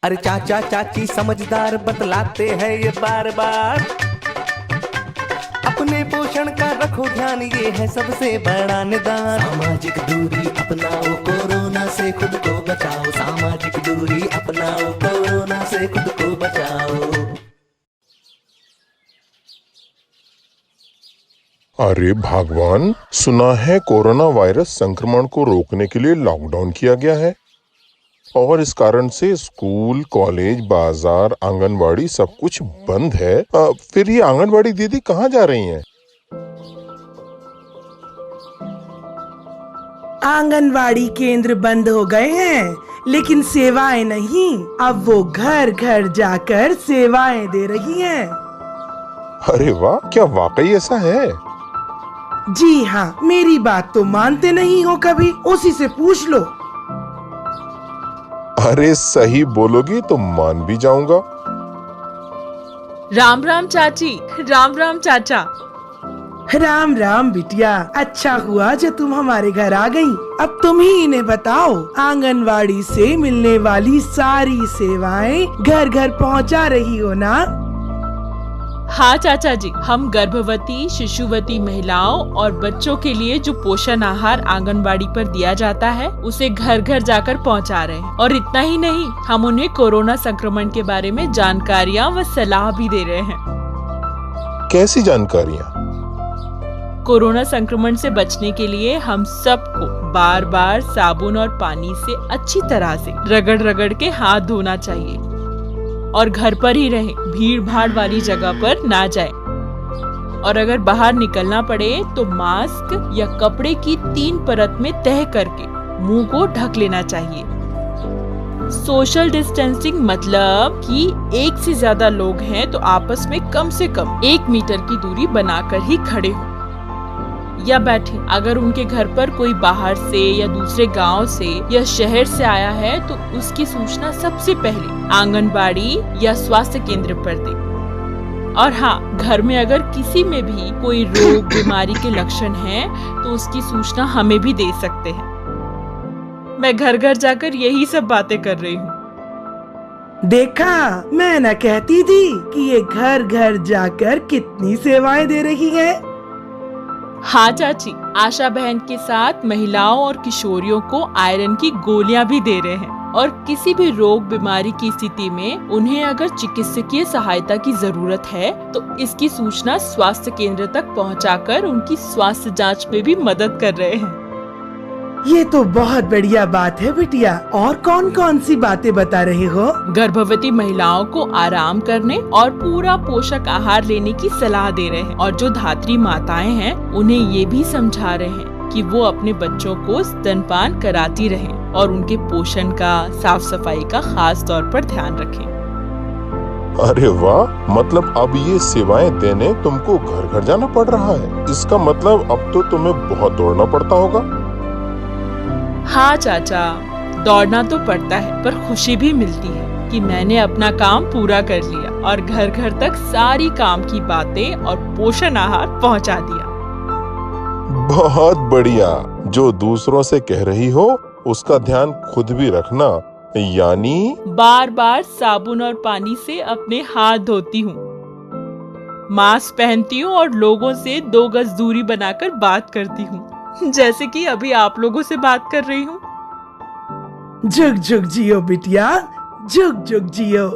अरे चाचा चाची समझदार बतलाते हैं ये बार बार, अपने पोषण का रखो ध्यान, ये है सबसे बड़ा निदान। सामाजिक दूरी अपनाओ, कोरोना से खुद को बचाओ। सामाजिक दूरी अपनाओ, कोरोना से खुद को बचाओ। अरे भगवान, सुना है कोरोना वायरस संक्रमण को रोकने के लिए लॉकडाउन किया गया है और इस कारण से स्कूल, कॉलेज, बाजार, आंगनवाड़ी सब कुछ बंद है। फिर ये आंगनवाड़ी दीदी कहाँ जा रही हैं? आंगनवाड़ी केंद्र बंद हो गए हैं, लेकिन सेवाएं नहीं। अब वो घर घर जाकर सेवाएं दे रही हैं। अरे वाह, क्या वाकई ऐसा है? जी हाँ, मेरी बात तो मानते नहीं हो कभी, उसी से पूछ लो। अरे सही बोलोगी तो मान भी जाऊंगा। राम राम चाची, राम राम चाचा। राम राम बिटिया, अच्छा हुआ जो तुम हमारे घर आ गई। अब तुम ही इन्हें बताओ, आंगनवाड़ी से मिलने वाली सारी सेवाएं घर घर पहुंचा रही हो ना? हाँ चाचा जी, हम गर्भवती, शिशुवती महिलाओं और बच्चों के लिए जो पोषण आहार आंगनबाड़ी पर दिया जाता है उसे घर घर जाकर पहुंचा रहे हैं। और इतना ही नहीं, हम उन्हें कोरोना संक्रमण के बारे में जानकारियाँ व सलाह भी दे रहे हैं। कैसी जानकारियाँ? कोरोना संक्रमण से बचने के लिए हम सबको बार बार साबुन और पानी से अच्छी तरह से रगड़ रगड़ के हाथ धोना चाहिए और घर पर ही रहें, भीड़ भाड़ वाली जगह पर ना जाएं। और अगर बाहर निकलना पड़े तो मास्क या कपड़े की 3 परत में तह करके मुंह को ढक लेना चाहिए। सोशल डिस्टेंसिंग मतलब कि एक से ज्यादा लोग हैं तो आपस में कम से कम 1 मीटर की दूरी बनाकर ही खड़े हो या बैठे। अगर उनके घर पर कोई बाहर से या दूसरे गांव से या शहर से आया है तो उसकी सूचना सबसे पहले आंगनबाड़ी या स्वास्थ्य केंद्र पर दे। और हाँ, घर में अगर किसी में भी कोई रोग बीमारी के लक्षण हैं तो उसकी सूचना हमें भी दे सकते हैं। मैं घर घर जाकर यही सब बातें कर रही हूँ। देखा, मैं न कहती थी कि ये घर घर जाकर कितनी सेवाएं दे रही है। हाँ चाची, आशा बहन के साथ महिलाओं और किशोरियों को आयरन की गोलियां भी दे रहे हैं। और किसी भी रोग बीमारी की स्थिति में उन्हें अगर चिकित्सकीय सहायता की जरूरत है तो इसकी सूचना स्वास्थ्य केंद्र तक पहुंचाकर उनकी स्वास्थ्य जांच में भी मदद कर रहे हैं। ये तो बहुत बढ़िया बात है बिटिया। और कौन कौन सी बातें बता रहे हो? गर्भवती महिलाओं को आराम करने और पूरा पोषक आहार लेने की सलाह दे रहे हैं। और जो धात्री माताएं हैं उन्हें ये भी समझा रहे हैं कि वो अपने बच्चों को स्तनपान कराती रहें और उनके पोषण का, साफ सफाई का खास तौर पर ध्यान रखें। अरे वाह, मतलब अब ये सेवाएं देने तुमको घर घर जाना पड़ रहा है। इसका मतलब अब तो तुम्हें बहुत दौड़ना पड़ता होगा। हाँ चाचा, दौड़ना तो पड़ता है पर खुशी भी मिलती है कि मैंने अपना काम पूरा कर लिया और घर घर तक सारी काम की बातें और पोषण आहार पहुंचा दिया। बहुत बढ़िया। जो दूसरों से कह रही हो उसका ध्यान खुद भी रखना, यानी बार बार साबुन और पानी से अपने हाथ धोती हूँ, मास्क पहनती हूँ और लोगों से 2 गज दूरी बनाकर बात करती हूँ, जैसे कि अभी आप लोगों से बात कर रही हूँ। जुग जुग जियो बिटिया, जुग जुग जियो।